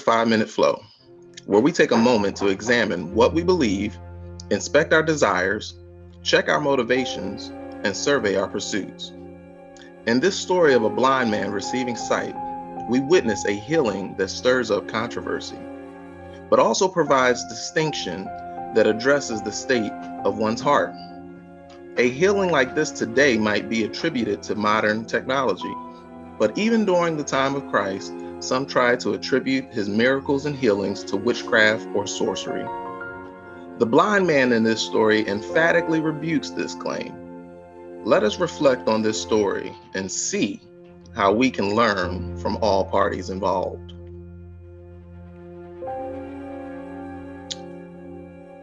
5-minute flow, where we take a moment to examine what we believe, inspect our desires, check our motivations, and survey our pursuits. In this story of a blind man receiving sight, we witness a healing that stirs up controversy, but also provides distinction that addresses the state of one's heart. A healing like this today might be attributed to modern technology, but even during the time of Christ, some tried to attribute his miracles and healings to witchcraft or sorcery. The blind man in this story emphatically rebukes this claim. Let us reflect on this story and see how we can learn from all parties involved.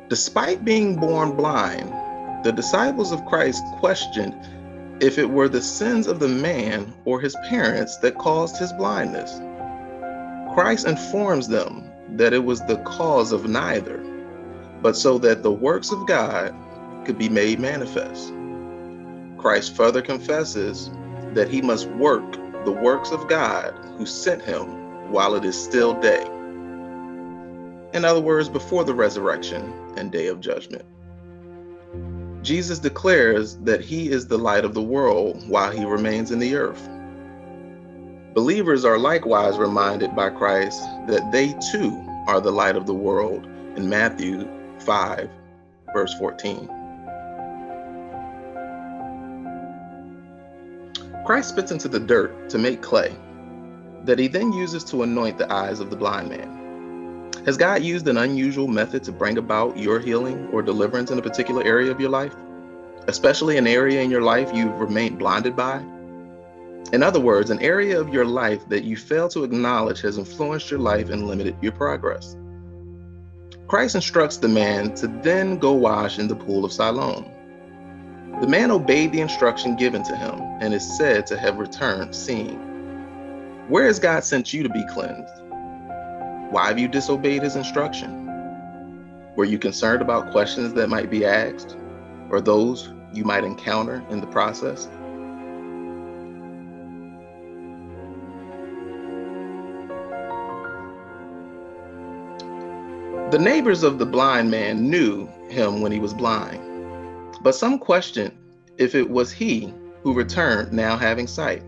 Despite being born blind, the disciples of Christ questioned if it were the sins of the man or his parents that caused his blindness. Christ informs them that it was the cause of neither, but so that the works of God could be made manifest. Christ further confesses that he must work the works of God who sent him while it is still day. In other words, before the resurrection and day of judgment. Jesus declares that he is the light of the world while he remains in the earth. Believers are likewise reminded by Christ that they too are the light of the world in Matthew 5, verse 14. Christ spits into the dirt to make clay that he then uses to anoint the eyes of the blind man. Has God used an unusual method to bring about your healing or deliverance in a particular area of your life, especially an area in your life you've remained blinded by? In other words, an area of your life that you fail to acknowledge has influenced your life and limited your progress. Christ instructs the man to then go wash in the pool of Siloam. The man obeyed the instruction given to him and is said to have returned seeing. Where has God sent you to be cleansed? Why have you disobeyed his instruction? Were you concerned about questions that might be asked or those you might encounter in the process? The neighbors of the blind man knew him when he was blind, but some questioned if it was he who returned now having sight.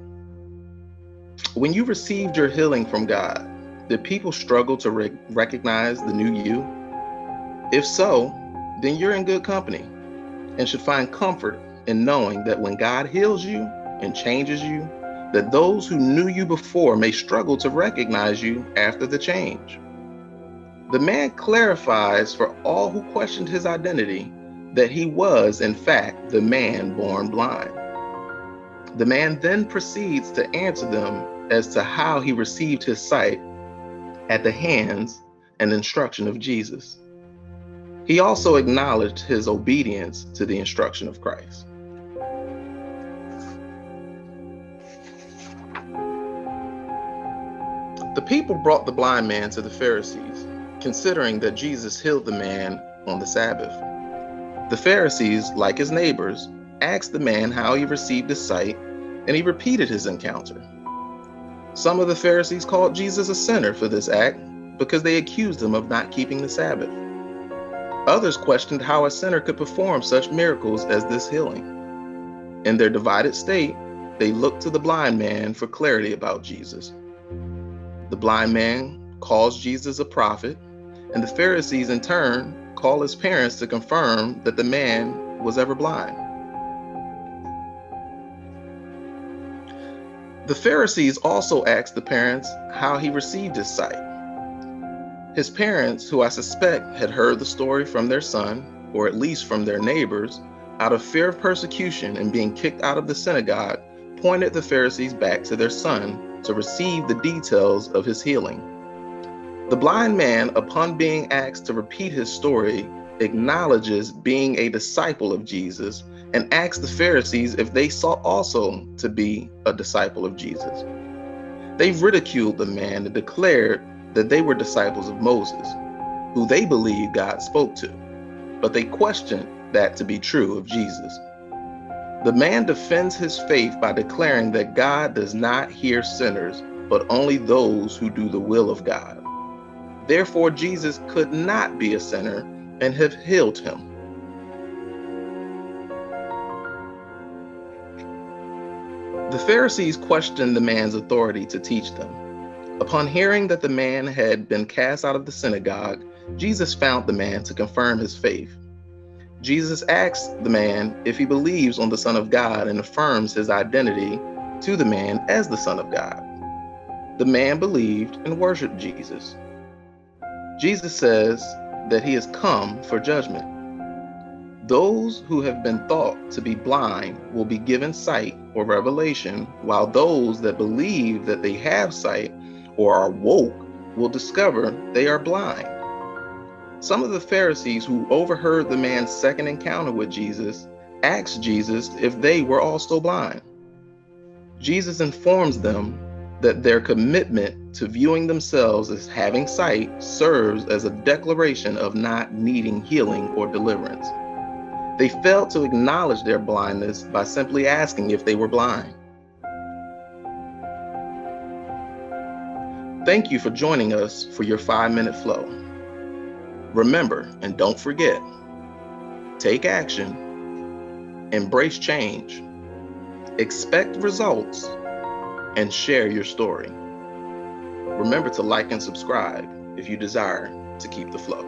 When you received your healing from God, did people struggle to recognize the new you? If so, then you're in good company and should find comfort in knowing that when God heals you and changes you, that those who knew you before may struggle to recognize you after the change. The man clarifies for all who questioned his identity that he was, in fact, the man born blind. The man then proceeds to answer them as to how he received his sight at the hands and instruction of Jesus. He also acknowledged his obedience to the instruction of Christ. The people brought the blind man to the Pharisees, considering that Jesus healed the man on the Sabbath. The Pharisees, like his neighbors, asked the man how he received his sight, and he repeated his encounter. Some of the Pharisees called Jesus a sinner for this act because they accused him of not keeping the Sabbath. Others questioned how a sinner could perform such miracles as this healing. In their divided state, they looked to the blind man for clarity about Jesus. The blind man calls Jesus a prophet, and the Pharisees in turn call his parents to confirm that the man was ever blind. The Pharisees also asked the parents how he received his sight. His parents, who I suspect had heard the story from their son, or at least from their neighbors, out of fear of persecution and being kicked out of the synagogue, pointed the Pharisees back to their son to receive the details of his healing. The blind man, upon being asked to repeat his story, acknowledges being a disciple of Jesus and asks the Pharisees if they sought also to be a disciple of Jesus. They ridiculed the man and declared that they were disciples of Moses, who they believed God spoke to, but they questioned that to be true of Jesus. The man defends his faith by declaring that God does not hear sinners, but only those who do the will of God. Therefore, Jesus could not be a sinner and have healed him. The Pharisees questioned the man's authority to teach them. Upon hearing that the man had been cast out of the synagogue, Jesus found the man to confirm his faith. Jesus asks the man if he believes on the Son of God and affirms his identity to the man as the Son of God. The man believed and worshiped Jesus. Jesus says that he has come for judgment. Those who have been thought to be blind will be given sight or revelation, while those that believe that they have sight or are woke will discover they are blind. Some of the Pharisees who overheard the man's second encounter with Jesus asked Jesus if they were also blind. Jesus informs them that their commitment to viewing themselves as having sight serves as a declaration of not needing healing or deliverance. They failed to acknowledge their blindness by simply asking if they were blind. Thank you for joining us for your 5-minute flow. Remember, and don't forget, take action, embrace change, expect results, and share your story. Remember to like and subscribe if you desire to keep the flow.